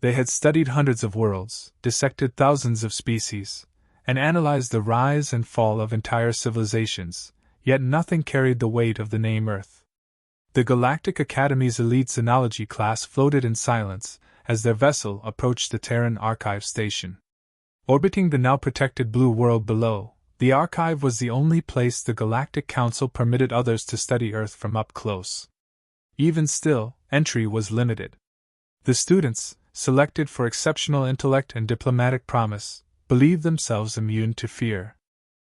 They had studied hundreds of worlds, dissected thousands of species, and analyzed the rise and fall of entire civilizations, yet nothing carried the weight of the name Earth. The Galactic Academy's elite xenology class floated in silence as their vessel approached the Terran Archive station. Orbiting the now protected blue world below, the archive was the only place the Galactic Council permitted others to study Earth from up close. Even still, entry was limited. The students, selected for exceptional intellect and diplomatic promise, believed themselves immune to fear.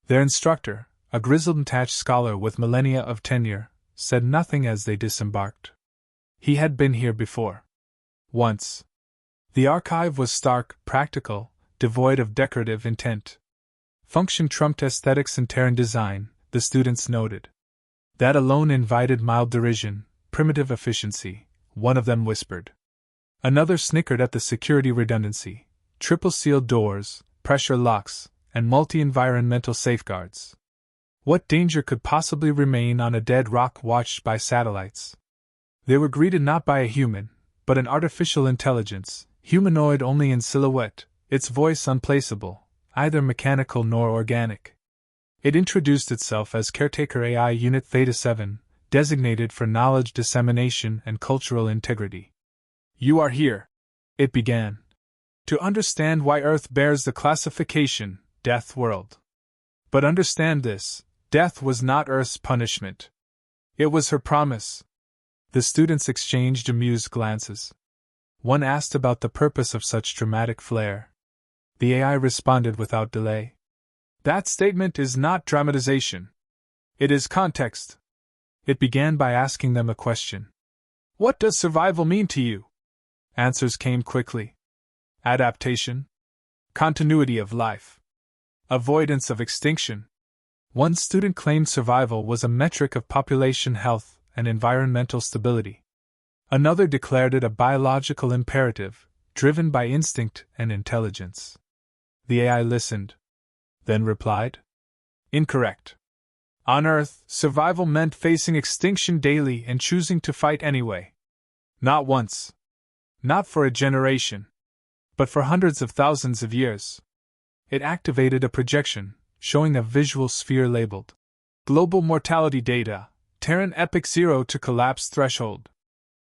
Their instructor, a grizzled attached scholar with millennia of tenure, said nothing as they disembarked. He had been here before. Once. The archive was stark, practical, devoid of decorative intent. Function trumped aesthetics and Terran design, the students noted. That alone invited mild derision, primitive efficiency, one of them whispered. Another snickered at the security redundancy, triple-sealed doors, pressure locks, and multi-environmental safeguards. What danger could possibly remain on a dead rock watched by satellites? They were greeted not by a human, but an artificial intelligence, humanoid only in silhouette, its voice unplaceable, either mechanical nor organic. It introduced itself as Caretaker AI Unit Theta 7, designated for knowledge dissemination and cultural integrity. "You are here," it began, "to understand why Earth bears the classification, Deathworld. But understand this, death was not Earth's punishment. It was her promise." The students exchanged amused glances. One asked about the purpose of such dramatic flair. The AI responded without delay. "That statement is not dramatization. It is context." It began by asking them a question. "What does survival mean to you?" Answers came quickly. Adaptation. Continuity of life. Avoidance of extinction. One student claimed survival was a metric of population health and environmental stability. Another declared it a biological imperative, driven by instinct and intelligence. The AI listened, then replied, "Incorrect. On Earth, survival meant facing extinction daily and choosing to fight anyway. Not once. Not for a generation. But for hundreds of thousands of years." It activated a projection, showing a visual sphere labeled Global Mortality Data, Terran Epoch 0 to Collapse Threshold.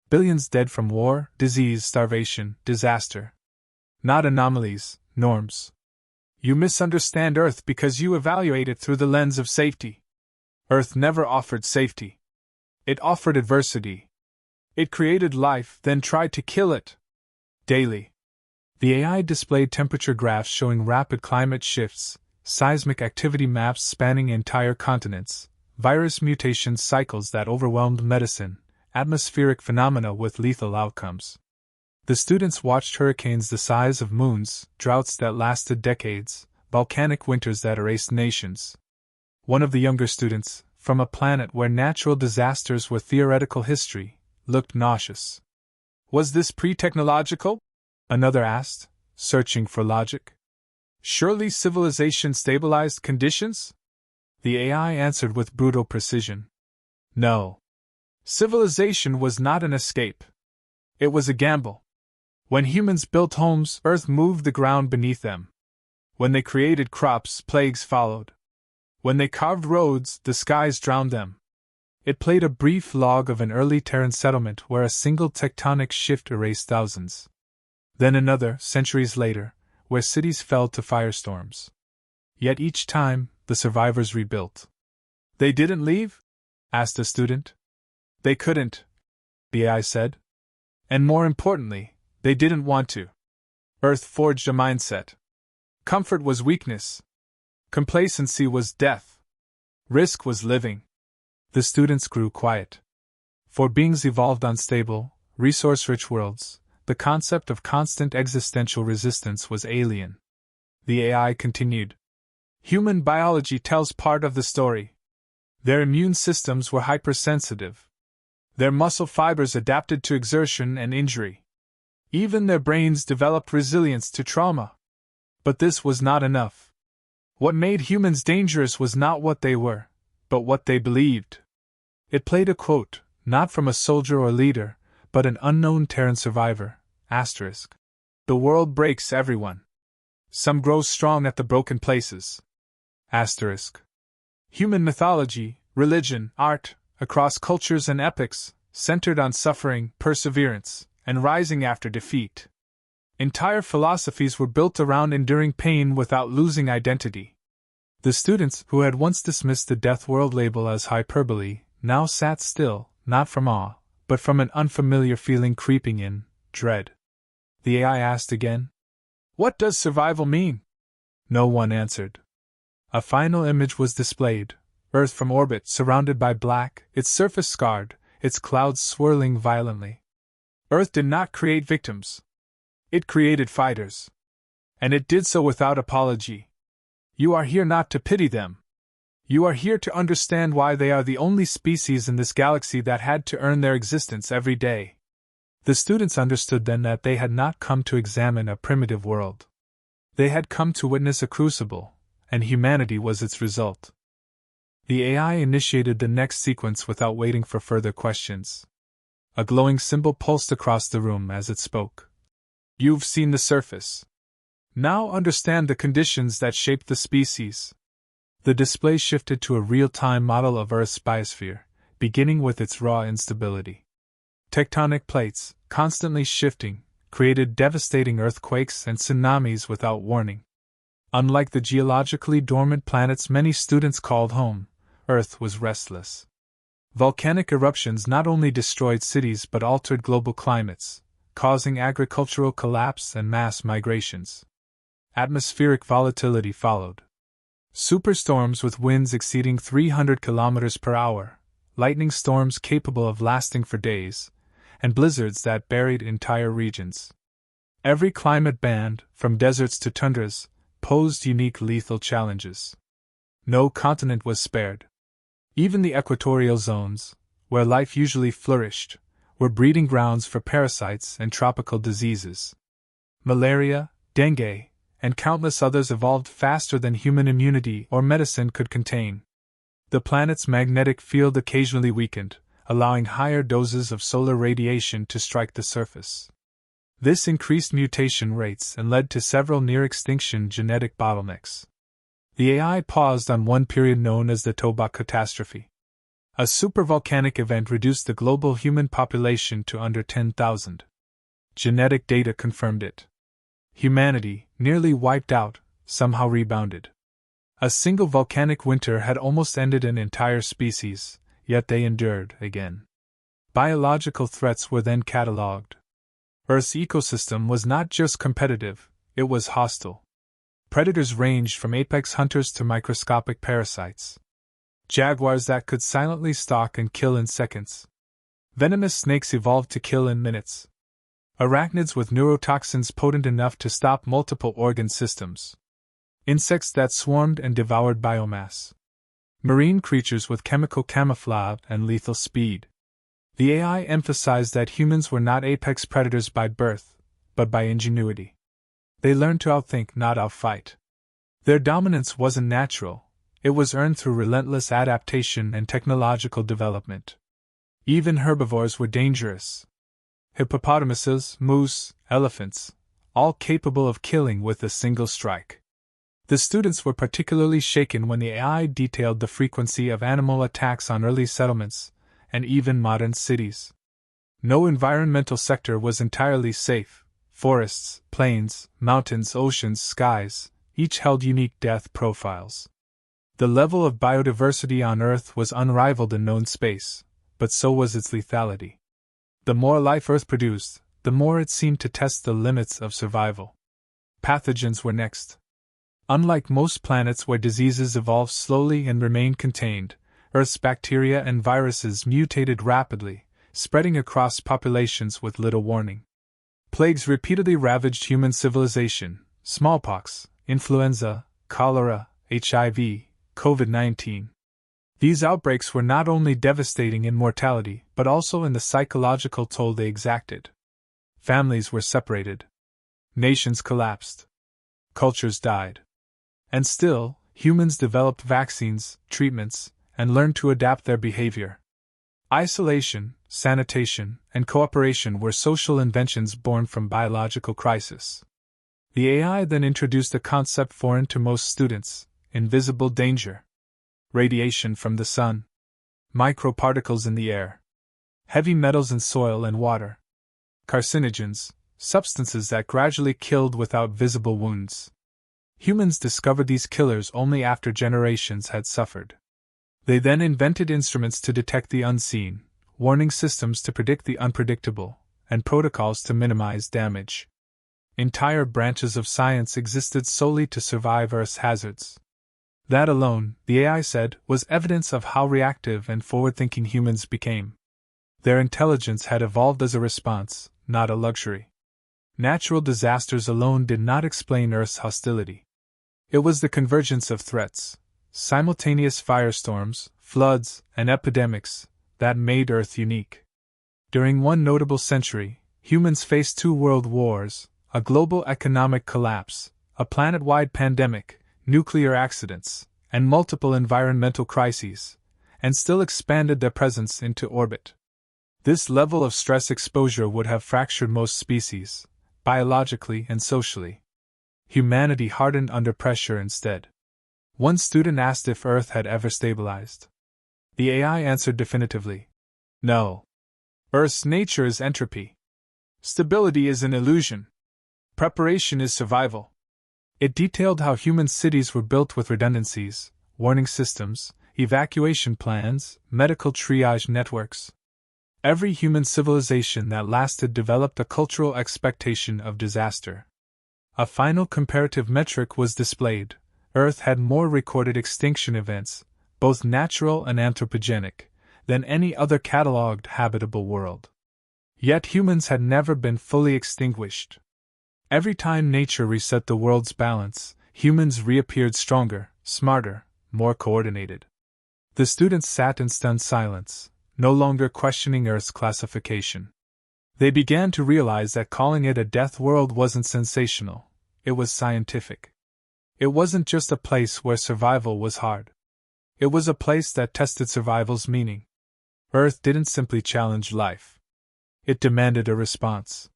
Billions dead from war, disease, starvation, disaster. Not anomalies, norms. You misunderstand Earth because you evaluate it through the lens of safety. Earth never offered safety. It offered adversity. It created life, then tried to kill it. Daily. The AI displayed temperature graphs showing rapid climate shifts, seismic activity maps spanning entire continents, virus mutation cycles that overwhelmed medicine, atmospheric phenomena with lethal outcomes. The students watched hurricanes the size of moons, droughts that lasted decades, volcanic winters that erased nations. One of the younger students, from a planet where natural disasters were theoretical history, looked nauseous. "Was this pre-technological?" another asked, searching for logic. "Surely civilization stabilized conditions?" The AI answered with brutal precision. "No. Civilization was not an escape. It was a gamble. When humans built homes, Earth moved the ground beneath them. When they created crops, plagues followed. When they carved roads, the skies drowned them." It played a brief log of an early Terran settlement where a single tectonic shift erased thousands. Then another, centuries later, where cities fell to firestorms. Yet each time, the survivors rebuilt. "They didn't leave?" asked a student. "They couldn't," the AI said. "And more importantly, they didn't want to. Earth forged a mindset. Comfort was weakness. Complacency was death. Risk was living." The students grew quiet. For beings evolved on stable, resource-rich worlds, the concept of constant existential resistance was alien. The AI continued. "Human biology tells part of the story. Their immune systems were hypersensitive. Their muscle fibers adapted to exertion and injury. Even their brains developed resilience to trauma. But this was not enough. What made humans dangerous was not what they were, but what they believed." It played a quote, not from a soldier or leader, but an unknown Terran survivor, **. The world breaks everyone. Some grow strong at the broken places. Asterisk. Human mythology, religion, art, across cultures and epochs, centered on suffering, perseverance, and rising after defeat. Entire philosophies were built around enduring pain without losing identity. The students, who had once dismissed the Deathworld label as hyperbole, now sat still, not from awe, but from an unfamiliar feeling creeping in, dread. The AI asked again, "What does survival mean?" No one answered. A final image was displayed: Earth from orbit, surrounded by black, its surface scarred, its clouds swirling violently. Earth did not create victims. It created fighters. And it did so without apology. You are here not to pity them. You are here to understand why they are the only species in this galaxy that had to earn their existence every day. The students understood then that they had not come to examine a primitive world. They had come to witness a crucible, and humanity was its result. The AI initiated the next sequence without waiting for further questions. A glowing symbol pulsed across the room as it spoke. You've seen the surface. Now understand the conditions that shaped the species. The display shifted to a real-time model of Earth's biosphere, beginning with its raw instability. Tectonic plates, constantly shifting, created devastating earthquakes and tsunamis without warning. Unlike the geologically dormant planets many students called home, Earth was restless. Volcanic eruptions not only destroyed cities but altered global climates, causing agricultural collapse and mass migrations. Atmospheric volatility followed. Superstorms with winds exceeding 300 kilometers per hour, lightning storms capable of lasting for days, and blizzards that buried entire regions. Every climate band, from deserts to tundras, posed unique lethal challenges. No continent was spared. Even the equatorial zones, where life usually flourished, were breeding grounds for parasites and tropical diseases. Malaria, dengue, and countless others evolved faster than human immunity or medicine could contain. The planet's magnetic field occasionally weakened, allowing higher doses of solar radiation to strike the surface. This increased mutation rates and led to several near-extinction genetic bottlenecks. The AI paused on one period known as the Toba catastrophe. A supervolcanic event reduced the global human population to under 10,000. Genetic data confirmed it. Humanity, nearly wiped out, somehow rebounded. A single volcanic winter had almost ended an entire species, yet they endured again. Biological threats were then catalogued. Earth's ecosystem was not just competitive, it was hostile. Predators ranged from apex hunters to microscopic parasites. Jaguars that could silently stalk and kill in seconds. Venomous snakes evolved to kill in minutes. Arachnids with neurotoxins potent enough to stop multiple organ systems. Insects that swarmed and devoured biomass. Marine creatures with chemical camouflage and lethal speed. The AI emphasized that humans were not apex predators by birth, but by ingenuity. They learned to outthink, not outfight. Their dominance wasn't natural, it was earned through relentless adaptation and technological development. Even herbivores were dangerous. Hippopotamuses, moose, elephants, all capable of killing with a single strike. The students were particularly shaken when the AI detailed the frequency of animal attacks on early settlements, and even modern cities. No environmental sector was entirely safe. Forests, plains, mountains, oceans, skies, each held unique death profiles. The level of biodiversity on Earth was unrivaled in known space, but so was its lethality. The more life Earth produced, the more it seemed to test the limits of survival. Pathogens were next. Unlike most planets where diseases evolve slowly and remain contained, Earth's bacteria and viruses mutated rapidly, spreading across populations with little warning. Plagues repeatedly ravaged human civilization: smallpox, influenza, cholera, HIV, COVID-19. These outbreaks were not only devastating in mortality, but also in the psychological toll they exacted. Families were separated. Nations collapsed. Cultures died. And still, humans developed vaccines, treatments, and learned to adapt their behavior. Isolation, sanitation, and cooperation were social inventions born from biological crisis. The AI then introduced a concept foreign to most students: invisible danger. Radiation from the sun. Microparticles in the air. Heavy metals in soil and water. Carcinogens, substances that gradually killed without visible wounds. Humans discovered these killers only after generations had suffered. They then invented instruments to detect the unseen, warning systems to predict the unpredictable, and protocols to minimize damage. Entire branches of science existed solely to survive Earth's hazards. That alone, the AI said, was evidence of how reactive and forward-thinking humans became. Their intelligence had evolved as a response, not a luxury. Natural disasters alone did not explain Earth's hostility. It was the convergence of threats, simultaneous firestorms, floods, and epidemics, that made Earth unique. During one notable century, humans faced 2 world wars, a global economic collapse, a planet-wide pandemic, nuclear accidents, and multiple environmental crises, and still expanded their presence into orbit. This level of stress exposure would have fractured most species, biologically and socially. Humanity hardened under pressure instead. One student asked if Earth had ever stabilized. The AI answered definitively, "No. Earth's nature is entropy. Stability is an illusion. Preparation is survival." It detailed how human cities were built with redundancies, warning systems, evacuation plans, medical triage networks. Every human civilization that lasted developed a cultural expectation of disaster. A final comparative metric was displayed: Earth had more recorded extinction events, both natural and anthropogenic, than any other catalogued habitable world. Yet humans had never been fully extinguished. Every time nature reset the world's balance, humans reappeared stronger, smarter, more coordinated. The students sat in stunned silence, no longer questioning Earth's classification. They began to realize that calling it a death world wasn't sensational, it was scientific. It wasn't just a place where survival was hard. It was a place that tested survival's meaning. Earth didn't simply challenge life. It demanded a response.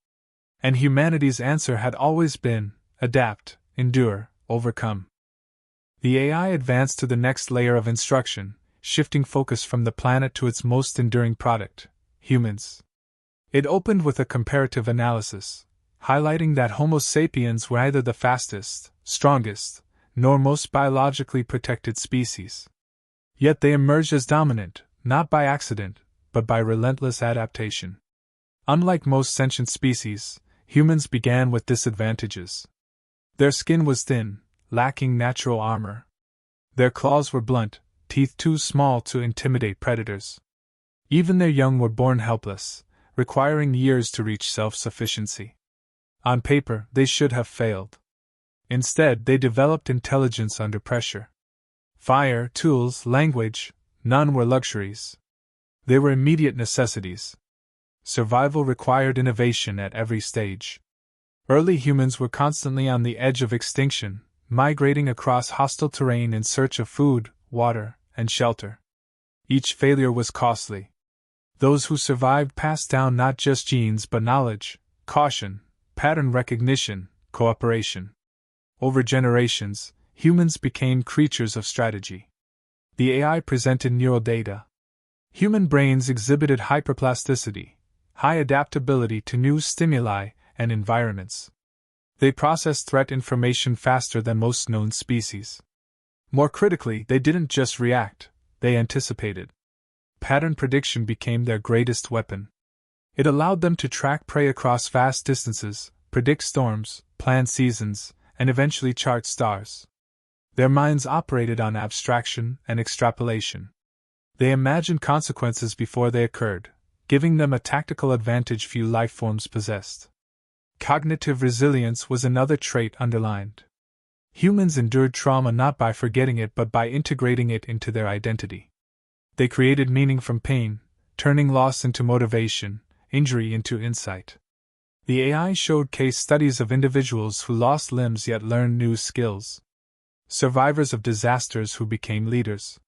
And humanity's answer had always been: adapt, endure, overcome. The AI advanced to the next layer of instruction, shifting focus from the planet to its most enduring product, humans. It opened with a comparative analysis, highlighting that Homo sapiens were neither the fastest, strongest, nor most biologically protected species. Yet they emerged as dominant, not by accident, but by relentless adaptation. Unlike most sentient species, humans began with disadvantages. Their skin was thin, lacking natural armor. Their claws were blunt, teeth too small to intimidate predators. Even their young were born helpless, requiring years to reach self-sufficiency. On paper, they should have failed. Instead, they developed intelligence under pressure. Fire, tools, language, none were luxuries. They were immediate necessities. Survival required innovation at every stage. Early humans were constantly on the edge of extinction, migrating across hostile terrain in search of food, water, and shelter. Each failure was costly. Those who survived passed down not just genes but knowledge, caution, pattern recognition, cooperation. Over generations, humans became creatures of strategy. The AI presented neural data. Human brains exhibited hyperplasticity, high adaptability to new stimuli and environments. They processed threat information faster than most known species. More critically, they didn't just react, they anticipated. Pattern prediction became their greatest weapon. It allowed them to track prey across vast distances, predict storms, plan seasons, and eventually chart stars. Their minds operated on abstraction and extrapolation. They imagined consequences before they occurred, giving them a tactical advantage few life forms possessed. Cognitive resilience was another trait underlined. Humans endured trauma not by forgetting it but by integrating it into their identity. They created meaning from pain, turning loss into motivation, injury into insight. The AI showed case studies of individuals who lost limbs yet learned new skills. Survivors of disasters who became leaders.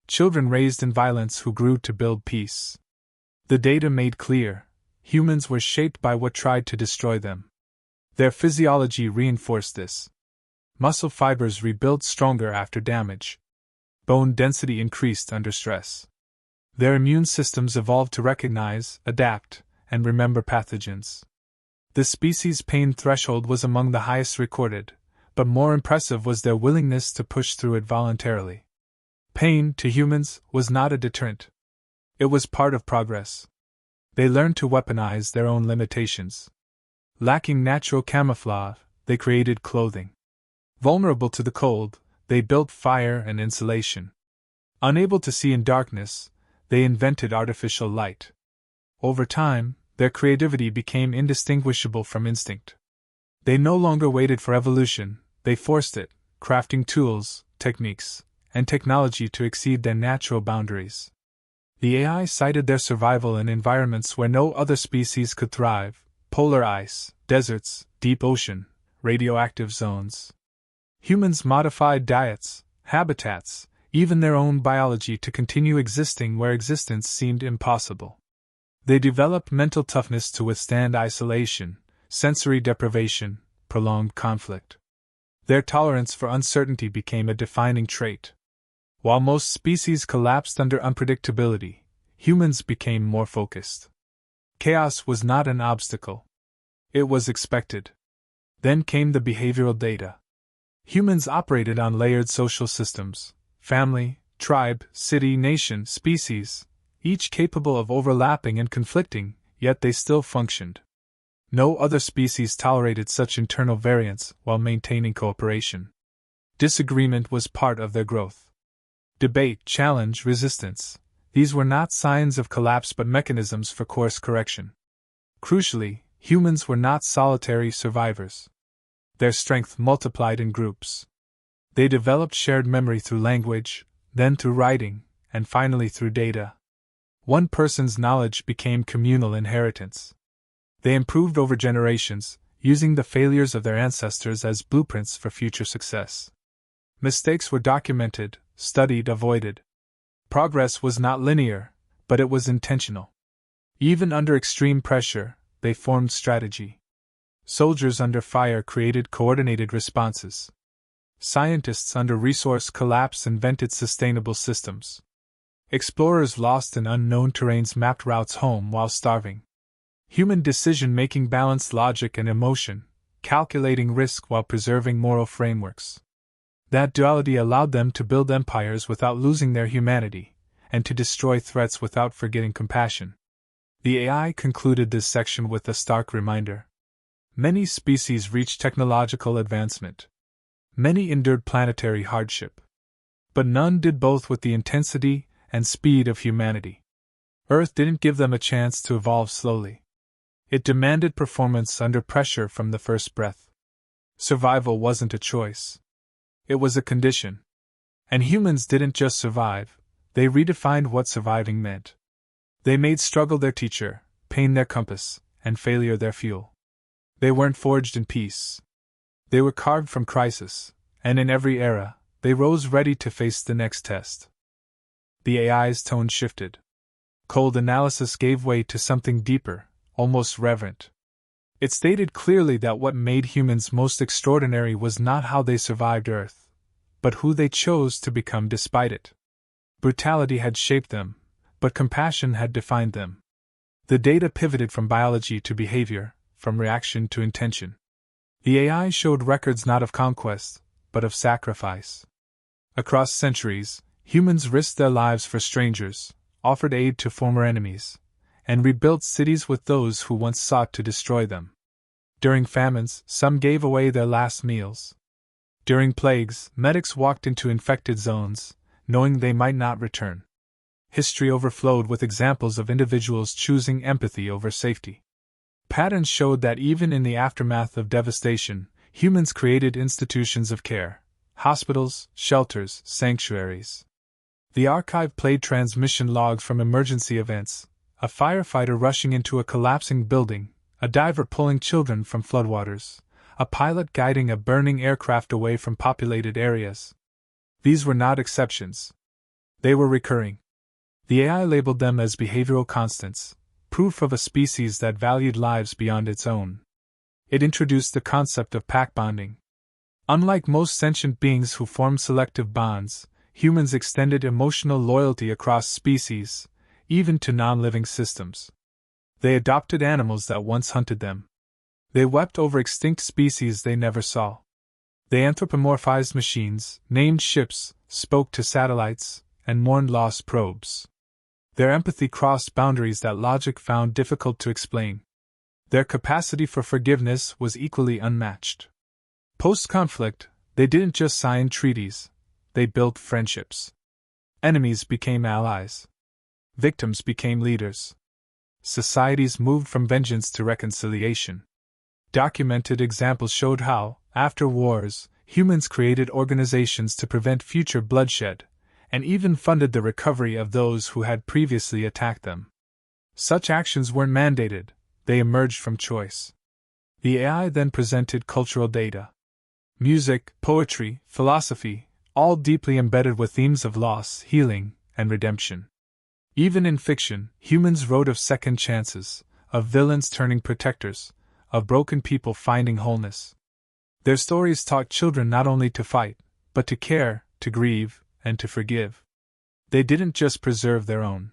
Children raised in violence who grew to build peace. The data made clear: humans were shaped by what tried to destroy them. Their physiology reinforced this. Muscle fibers rebuilt stronger after damage. Bone density increased under stress. Their immune systems evolved to recognize, adapt, and remember pathogens. The species' pain threshold was among the highest recorded, but more impressive was their willingness to push through it voluntarily. Pain, to humans, was not a deterrent. It was part of progress. They learned to weaponize their own limitations. Lacking natural camouflage, they created clothing. Vulnerable to the cold, they built fire and insulation. Unable to see in darkness, they invented artificial light. Over time, their creativity became indistinguishable from instinct. They no longer waited for evolution, they forced it, crafting tools, techniques, and technology to exceed their natural boundaries. The AI cited their survival in environments where no other species could thrive: polar ice, deserts, deep ocean, radioactive zones. Humans modified diets, habitats, even their own biology to continue existing where existence seemed impossible. They developed mental toughness to withstand isolation, sensory deprivation, prolonged conflict. Their tolerance for uncertainty became a defining trait. While most species collapsed under unpredictability, humans became more focused. Chaos was not an obstacle. It was expected. Then came the behavioral data. Humans operated on layered social systems: family, tribe, city, nation, species, each capable of overlapping and conflicting, yet they still functioned. No other species tolerated such internal variance while maintaining cooperation. Disagreement was part of their growth. Debate, challenge, resistance, these were not signs of collapse but mechanisms for course correction. Crucially, humans were not solitary survivors. Their strength multiplied in groups. They developed shared memory through language, then through writing, and finally through data. One person's knowledge became communal inheritance. They improved over generations, using the failures of their ancestors as blueprints for future success. Mistakes were documented, studied, avoided. Progress was not linear, but it was intentional. Even under extreme pressure, they formed strategy. Soldiers under fire created coordinated responses. Scientists under resource collapse invented sustainable systems. Explorers lost in unknown terrains mapped routes home while starving. Human decision-making balanced logic and emotion, calculating risk while preserving moral frameworks. That duality allowed them to build empires without losing their humanity, and to destroy threats without forgetting compassion. The AI concluded this section with a stark reminder. Many species reached technological advancement. Many endured planetary hardship. But none did both with the intensity and speed of humanity. Earth didn't give them a chance to evolve slowly. It demanded performance under pressure from the first breath. Survival wasn't a choice. It was a condition. And humans didn't just survive, they redefined what surviving meant. They made struggle their teacher, pain their compass, and failure their fuel. They weren't forged in peace. They were carved from crisis, and in every era, they rose ready to face the next test. The AI's tone shifted. Cold analysis gave way to something deeper, almost reverent. It stated clearly that what made humans most extraordinary was not how they survived Earth, but who they chose to become despite it. Brutality had shaped them, but compassion had defined them. The data pivoted from biology to behavior, from reaction to intention. The AI showed records not of conquest, but of sacrifice. Across centuries, humans risked their lives for strangers, offered aid to former enemies, and rebuilt cities with those who once sought to destroy them. During famines, some gave away their last meals. During plagues, medics walked into infected zones, knowing they might not return. History overflowed with examples of individuals choosing empathy over safety. Patterns showed that even in the aftermath of devastation, humans created institutions of care: hospitals, shelters, sanctuaries. The archive played transmission logs from emergency events: a firefighter rushing into a collapsing building, a diver pulling children from floodwaters, a pilot guiding a burning aircraft away from populated areas. These were not exceptions. They were recurring. The AI labeled them as behavioral constants, proof of a species that valued lives beyond its own. It introduced the concept of pack bonding. Unlike most sentient beings who form selective bonds, humans extended emotional loyalty across species, even to non-living systems. They adopted animals that once hunted them. They wept over extinct species they never saw. They anthropomorphized machines, named ships, spoke to satellites, and mourned lost probes. Their empathy crossed boundaries that logic found difficult to explain. Their capacity for forgiveness was equally unmatched. Post-conflict, they didn't just sign treaties, they built friendships. Enemies became allies. Victims became leaders. Societies moved from vengeance to reconciliation. Documented examples showed how, after wars, humans created organizations to prevent future bloodshed, and even funded the recovery of those who had previously attacked them. Such actions weren't mandated, they emerged from choice. The AI then presented cultural data. Music, poetry, philosophy, all deeply embedded with themes of loss, healing, and redemption. Even in fiction, humans wrote of second chances, of villains turning protectors, of broken people finding wholeness. Their stories taught children not only to fight, but to care, to grieve, and to forgive. They didn't just preserve their own.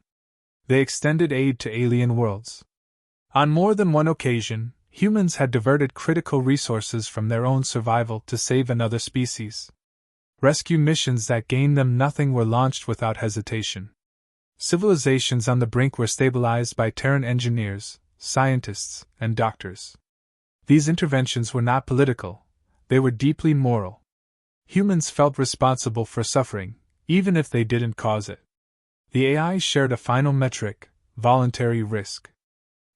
They extended aid to alien worlds. On more than one occasion, humans had diverted critical resources from their own survival to save another species. Rescue missions that gained them nothing were launched without hesitation. Civilizations on the brink were stabilized by Terran engineers, scientists, and doctors. These interventions were not political, they were deeply moral. Humans felt responsible for suffering, even if they didn't cause it. The AI shared a final metric: voluntary risk.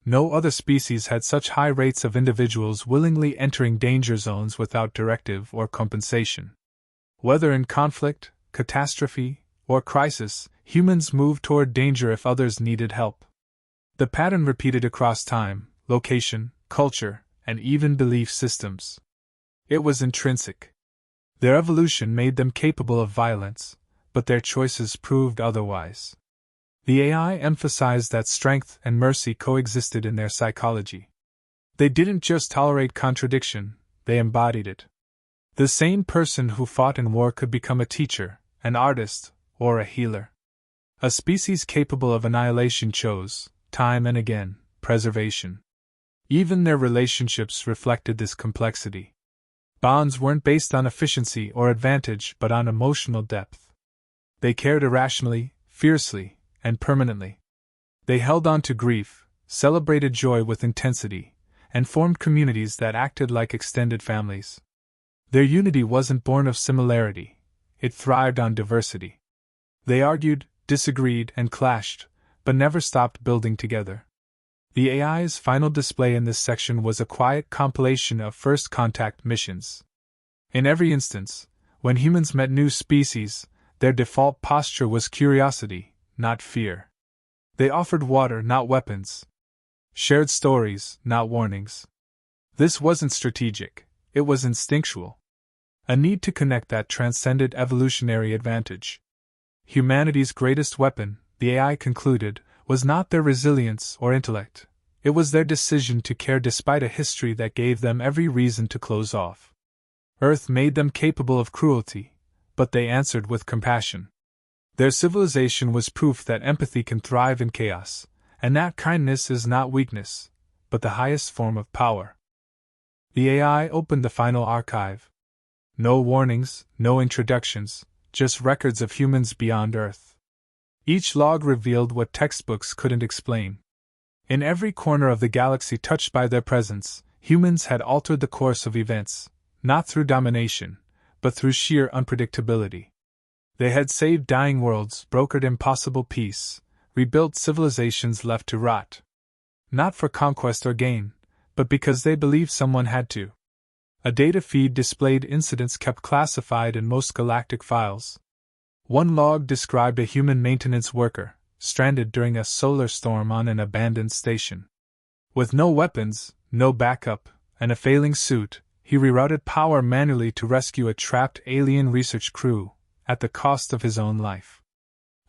No other species had such high rates of individuals willingly entering danger zones without directive or compensation. Whether in conflict, catastrophe, or crisis, humans moved toward danger if others needed help. The pattern repeated across time, location, culture, and even belief systems. It was intrinsic. Their evolution made them capable of violence, but their choices proved otherwise. The AI emphasized that strength and mercy coexisted in their psychology. They didn't just tolerate contradiction, they embodied it. The same person who fought in war could become a teacher, an artist, or a healer. A species capable of annihilation chose, time and again, preservation. Even their relationships reflected this complexity. Bonds weren't based on efficiency or advantage but on emotional depth. They cared irrationally, fiercely, and permanently. They held on to grief, celebrated joy with intensity, and formed communities that acted like extended families. Their unity wasn't born of similarity, it thrived on diversity. They argued, disagreed, and clashed, but never stopped building together. The AI's final display in this section was a quiet compilation of first contact missions. In every instance, when humans met new species, their default posture was curiosity, not fear. They offered water, not weapons. Shared stories, not warnings. This wasn't strategic, it was instinctual. A need to connect that transcended evolutionary advantage. Humanity's greatest weapon, the AI concluded, was not their resilience or intellect, it was their decision to care despite a history that gave them every reason to close off. Earth made them capable of cruelty, but they answered with compassion. Their civilization was proof that empathy can thrive in chaos, and that kindness is not weakness, but the highest form of power. The AI opened the final archive. No warnings, no introductions, just records of humans beyond Earth. Each log revealed what textbooks couldn't explain. In every corner of the galaxy touched by their presence, humans had altered the course of events, not through domination, but through sheer unpredictability. They had saved dying worlds, brokered impossible peace, rebuilt civilizations left to rot. Not for conquest or gain, but because they believed someone had to. A data feed displayed incidents kept classified in most galactic files. One log described a human maintenance worker, stranded during a solar storm on an abandoned station. With no weapons, no backup, and a failing suit, he rerouted power manually to rescue a trapped alien research crew, at the cost of his own life.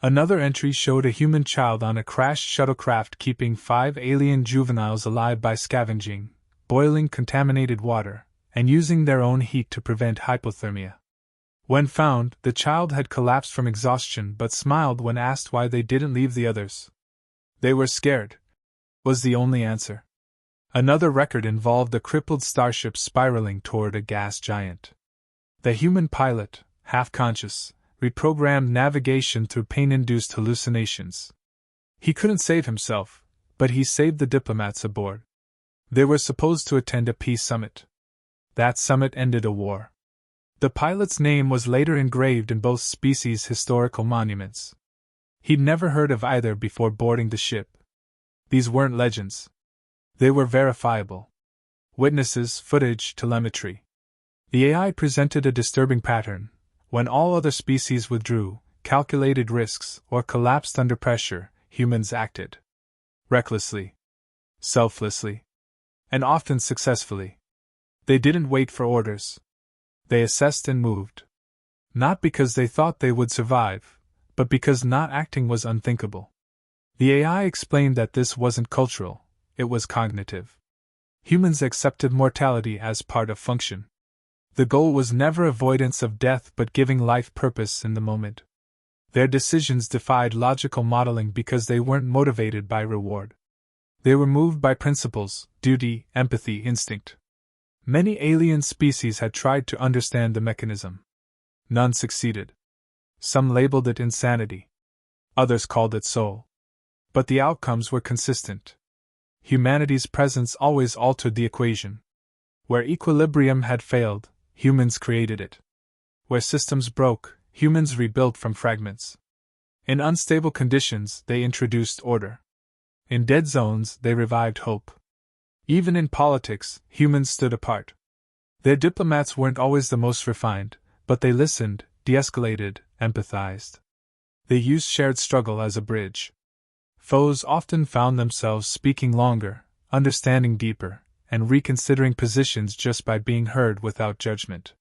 Another entry showed a human child on a crashed shuttlecraft keeping 5 alien juveniles alive by scavenging, boiling contaminated water, and using their own heat to prevent hypothermia. When found, the child had collapsed from exhaustion but smiled when asked why they didn't leave the others. They were scared, was the only answer. Another record involved a crippled starship spiraling toward a gas giant. The human pilot, half-conscious, reprogrammed navigation through pain-induced hallucinations. He couldn't save himself, but he saved the diplomats aboard. They were supposed to attend a peace summit. That summit ended a war. The pilot's name was later engraved in both species' historical monuments. He'd never heard of either before boarding the ship. These weren't legends. They were verifiable. Witnesses, footage, telemetry. The AI presented a disturbing pattern. When all other species withdrew, calculated risks, or collapsed under pressure, humans acted. Recklessly. Selflessly. And often successfully. They didn't wait for orders. They assessed and moved. Not because they thought they would survive, but because not acting was unthinkable. The AI explained that this wasn't cultural, it was cognitive. Humans accepted mortality as part of function. The goal was never avoidance of death but giving life purpose in the moment. Their decisions defied logical modeling because they weren't motivated by reward. They were moved by principles, duty, empathy, instinct. Many alien species had tried to understand the mechanism. None succeeded. Some labeled it insanity. Others called it soul. But the outcomes were consistent. Humanity's presence always altered the equation. Where equilibrium had failed, humans created it. Where systems broke, humans rebuilt from fragments. In unstable conditions, they introduced order. In dead zones, they revived hope. Even in politics, humans stood apart. Their diplomats weren't always the most refined, but they listened, de-escalated, empathized. They used shared struggle as a bridge. Foes often found themselves speaking longer, understanding deeper, and reconsidering positions just by being heard without judgment.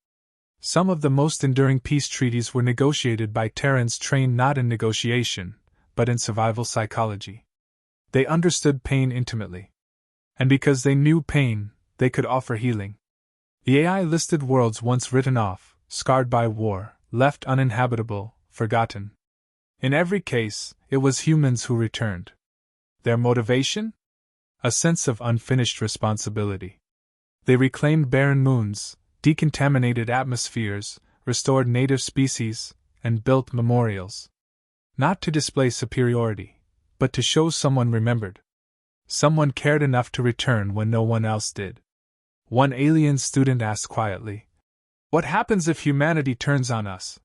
Some of the most enduring peace treaties were negotiated by Terrans trained not in negotiation, but in survival psychology. They understood pain intimately. And because they knew pain, they could offer healing. The AI listed worlds once written off, scarred by war, left uninhabitable, forgotten. In every case, it was humans who returned. Their motivation? A sense of unfinished responsibility. They reclaimed barren moons, decontaminated atmospheres, restored native species, and built memorials. Not to display superiority, but to show someone remembered. Someone cared enough to return when no one else did. One alien student asked quietly, "What happens if humanity turns on us?"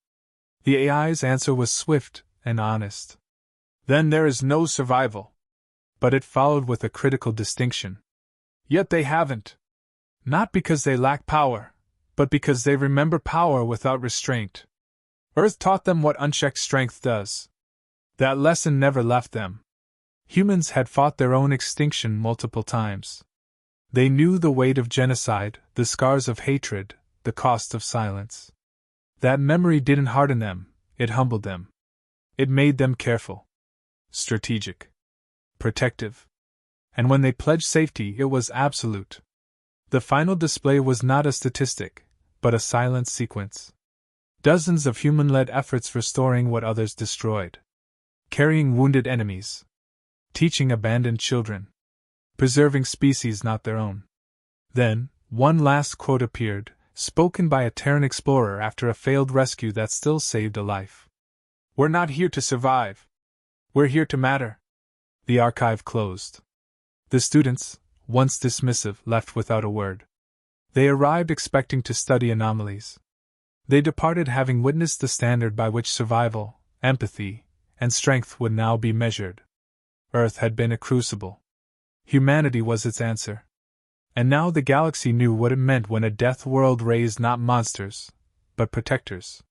The AI's answer was swift and honest. "Then there is no survival." But it followed with a critical distinction. "Yet they haven't. Not because they lack power, but because they remember power without restraint. Earth taught them what unchecked strength does. That lesson never left them. Humans had fought their own extinction multiple times. They knew the weight of genocide, the scars of hatred, the cost of silence. That memory didn't harden them, it humbled them. It made them careful, strategic, protective. And when they pledged safety, it was absolute. The final display was not a statistic, but a silent sequence. Dozens of human-led efforts restoring what others destroyed. Carrying wounded enemies. Teaching abandoned children. Preserving species not their own. Then, one last quote appeared, spoken by a Terran explorer after a failed rescue that still saved a life. "We're not here to survive. We're here to matter." The archive closed. The students, once dismissive, left without a word. They arrived expecting to study anomalies. They departed having witnessed the standard by which survival, empathy, and strength would now be measured. Earth had been a crucible. Humanity was its answer. And now the galaxy knew what it meant when a death world raised not monsters, but protectors.